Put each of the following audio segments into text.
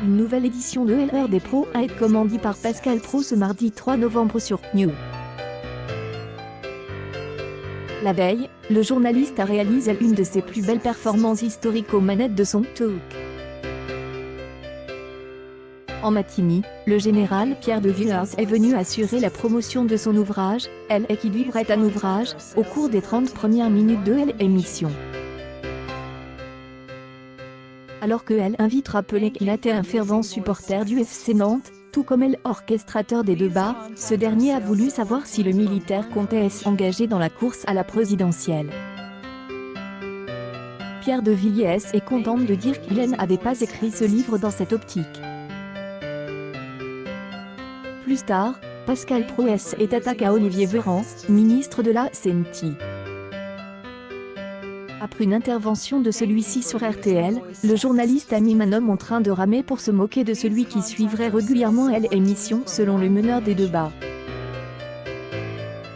Une nouvelle édition de LR des Pros a été commandée par Pascal Praud ce mardi 3 novembre sur New. La veille, le journaliste a réalisé une de ses plus belles performances historiques aux manettes de son talk. En matinée, le général Pierre de Villers est venu assurer la promotion de son ouvrage, Elle équilibre est un ouvrage, au cours des 30 premières minutes de l'émission. Alors que Elle invite à rappeler qu'il était un fervent supporter du FC Nantes, tout comme elle orchestrateur des débats, ce dernier a voulu savoir si le militaire comptait s'engager dans la course à la présidentielle. Pierre de Villiers est content de dire qu'il n'avait pas écrit ce livre dans cette optique. Plus tard, Pascal Praud est attaqué à Olivier Véran, ministre de la Santé. Après une intervention de celui-ci sur RTL, le journaliste a mis un homme en train de ramer pour se moquer de celui qui suivrait régulièrement l'émission selon le meneur des débats.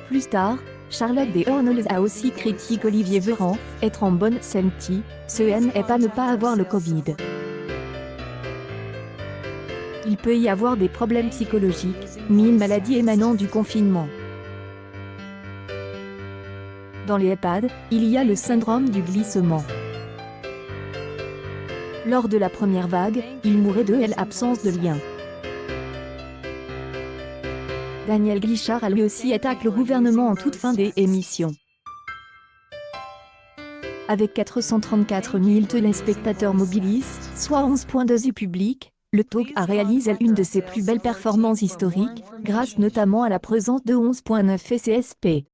Plus tard, Charlotte Deshoorns a aussi critiqué Olivier Véran, être en bonne santé, ce n'est pas ne pas avoir le Covid. Il peut y avoir des problèmes psychologiques, mais une maladie émanant du confinement. Dans les EHPAD, il y a le syndrome du glissement. Lors de la première vague, il mourait de l'absence de lien. Daniel Guichard a lui aussi attaqué le gouvernement en toute fin d'émission. Avec 434 000 téléspectateurs mobilisés, soit 11 points de vue public, le talk a réalisé une de ses plus belles performances historiques, grâce notamment à la présence de 11,9 CSP.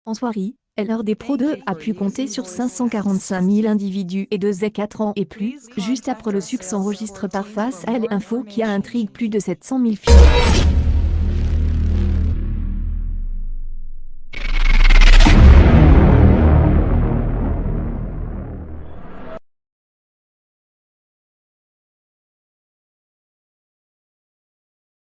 En soirée, LR des Pros 2 a pu compter sur 545 000 individus et de 4 ans et plus, juste après le succès enregistré par Face à l'info qui a intrigué plus de 700 000 fidèles.